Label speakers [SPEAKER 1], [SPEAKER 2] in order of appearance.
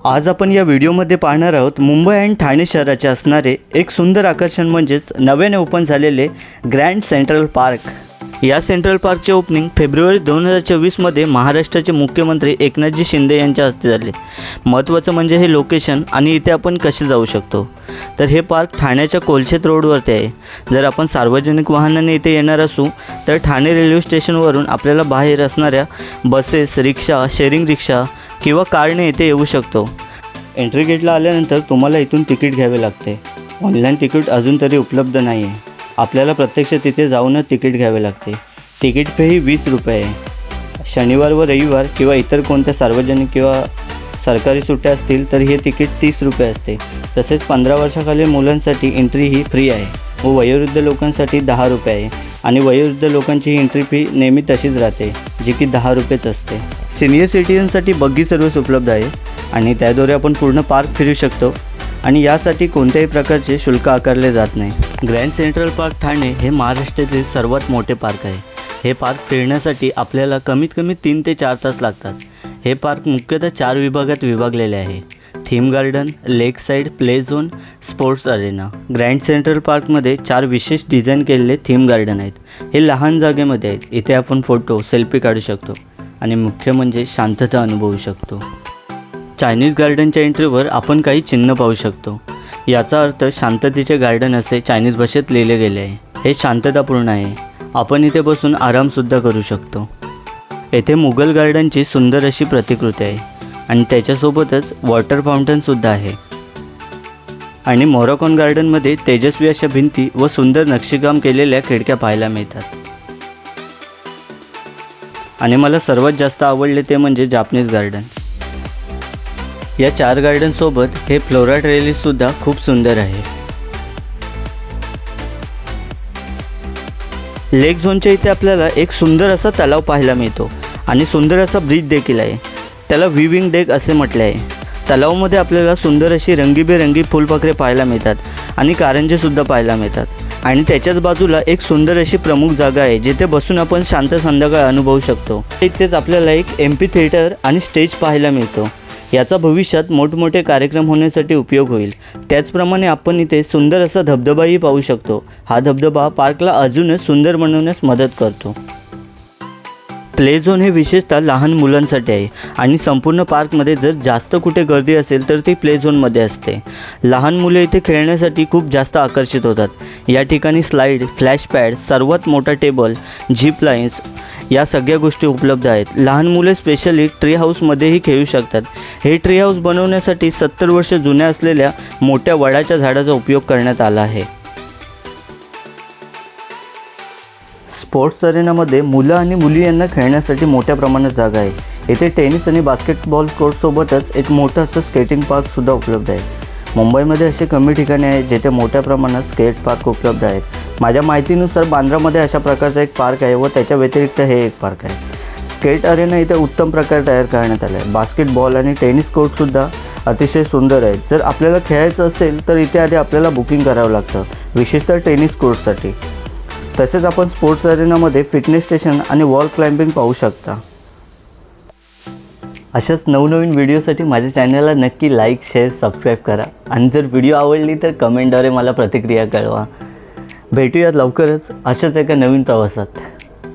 [SPEAKER 1] आज आपण या व्हिडिओमध्ये पाहणार आहोत मुंबई आणि ठाणे शहराचे असणारे एक सुंदर आकर्षण म्हणजेच नव्याने ओपन झालेले ग्रँड सेंट्रल पार्क। या सेंट्रल पार्कचे ओपनिंग फेब्रुवारी 2024 मध्ये महाराष्ट्राचे मुख्यमंत्री एकनाथजी शिंदे यांच्या हस्ते झाले। महत्त्वाचं म्हणजे हे लोकेशन आणि इथे आपण कसे जाऊ शकतो। तर हे पार्क ठाण्याच्या कोलशेत रोडवरती आहे। जर आपण सार्वजनिक वाहनाने इथे येणार असू तर ठाणे रेल्वे स्टेशनवरून आपल्याला बाहेर असणाऱ्या बसेस, रिक्षा, शेअरिंग रिक्षा किंवा कारने इथे येऊ शकतो। एंट्री गेटला आल्यानंतर तुम्हाला इथून तिकीट घ्यावे लागते। ऑनलाईन तिकीट अजून तरी उपलब्ध नाही आहे। आपल्याला प्रत्यक्ष तिथे जाऊनच तिकीट घ्यावे लागते। तिकीट फी ही 20 रुपये आहे। शनिवार व रविवार किंवा इतर कोणत्या सार्वजनिक किंवा सरकारी सुट्ट्या असतील तर हे तिकीट 30 रुपये असते। तसेच 15 वर्षाखालील मुलांसाठी एंट्री ही फ्री आहे व वयोवृद्ध लोकांसाठी 10 रुपये आहे आणि वयोवृद्ध लोकांची ही एंट्री फी नेहमी तशीच राहते जी की 10 रुपयेच असते। सिनियर सिटीजनसाठी बग्गी सर्व्हिस उपलब्ध आहे आणि त्याद्वारे आपण पूर्ण पार्क फिरू शकतो आणि यासाठी कोणत्याही प्रकारचे शुल्क आकारले जात नाही। ग्रँड सेंट्रल पार्क ठाणे हे महाराष्ट्रातील सर्वात मोठे पार्क आहे। हे पार्क फिरण्यासाठी आपल्याला कमीत कमी 3 ते 4 तास लागतात। हे पार्क मुख्यतः 4 विभागात विभागलेले आहे: theme garden, lake side, play zone, sports arena. Grand central पार्कमध्ये 4 विशेष डिझाईन केलेले थीम गार्डन आहेत। हे लहान जागेमध्ये आहेत। इथे आपण फोटो, सेल्फी काढू शकतो आणि मुख्य म्हणजे शांतता अनुभवू शकतो। चायनीज गार्डनच्या एंट्रीवर आपण काही चिन्ह पाहू शकतो। याचा अर्थ शांततेचे गार्डन असे चायनीज भाषेत लिहिले गेले आहे। हे शांततापूर्ण आहे। आपण इथे बसून आरामसुद्धा करू शकतो। येथे मुघल गार्डनची सुंदर अशी प्रतिकृती आहे आणि त्याच्यासोबतच वॉटर फाउंटनसुद्धा आहे। आणि मोरॉकॉन गार्डनमध्ये तेजस्वी अशा भिंती व सुंदर नक्षीकाम केलेल्या खिडक्या पाहायला मिळतात। आणि मला सर्वात जास्त आवडले ते म्हणजे जापनीज गार्डन। या 4 गार्डनसोबत हे फ्लोरा ट्रेलिससुद्धा खूप सुंदर आहे। लेक झोनच्या इथे आपल्याला एक सुंदर असा तलाव पाहायला मिळतो आणि सुंदर असा ब्रिज देखील आहे। त्याला विविंग डेक असे म्हटले आहे। तलावामध्ये आपल्याला सुंदर अशी रंगीबेरंगी फुलपाखरे पाहायला मिळतात आणि कारंजेसुद्धा पाहायला मिळतात। आणि त्याच्याच बाजूला एक सुंदर अशी प्रमुख जागा आहे जिथे बसून आपण शांत संध्याकाळ अनुभवू शकतो। इथेच आपल्याला एक एम्पी थिएटर आणि स्टेज पाहायला मिळतो। याचा भविष्यात मोठमोठे कार्यक्रम होण्यासाठी उपयोग होईल। त्याचप्रमाणे आपण इथे सुंदर असा धबधबाही पाहू शकतो। हा धबधबा पार्कला अजूनच सुंदर बनवण्यास मदत करतो। प्ले झोन हे विशेषतः लहान मुलांसाठी आहे आणि संपूर्ण पार्कमध्ये जर जास्त कुठे गर्दी असेल तर ती प्ले झोनमध्ये असते। लहान मुले इथे खेळण्यासाठी खूप जास्त आकर्षित होतात। या ठिकाणी स्लाईड, फ्लॅश पॅड, सर्वात मोठा टेबल, झिप लाईन्स या सगळ्या गोष्टी उपलब्ध आहेत। लहान मुले स्पेशली ट्री हाऊसमध्येही खेळू शकतात। हे ट्री हाऊस बनवण्यासाठी 70 वर्ष जुन्या असलेल्या मोठ्या वडाच्या झाडाचा उपयोग करण्यात आला आहे। स्पोर्ट्स अरेनामध्ये मुलं आणि मुली यांना खेळण्यासाठी मोठ्या प्रमाणात जागा आहे। येथे टेनिस आणि बास्केटबॉल कोर्टसोबतच एक मोठं असं स्केटिंग पार्कसुद्धा उपलब्ध आहे। मुंबईमध्ये असे कमी ठिकाणे आहेत जिथे मोठ्या प्रमाणात स्केट पार्क उपलब्ध आहेत। माझ्या माहितीनुसार बांद्रामध्ये अशा प्रकारचा एक पार्क आहे व त्याच्या व्यतिरिक्त हे एक पार्क आहे। स्केट अरेना इथे उत्तम प्रकारे तयार करण्यात आला आहे। बास्केटबॉल आणि टेनिस कोर्टसुद्धा अतिशय सुंदर आहेत। जर आपल्याला खेळायचं असेल तर इथे आधी आपल्याला बुकिंग करावं लागतं, विशेषतः टेनिस कोर्टसाठी। तसेच आपण स्पोर्ट्स अरेनामध्ये फिटनेस स्टेशन आणि वॉल क्लाइम्बिंग पाहू शकता। अशाच नवनवीन व्हिडिओसाठी माझ्या चॅनलला नक्की लाईक, शेअर, सबस्क्राईब करा आणि जर व्हिडिओ आवडली तर कमेंटद्वारे मला प्रतिक्रिया कळवा। भेटूयात लवकरच अशाच एका नवीन प्रवासात।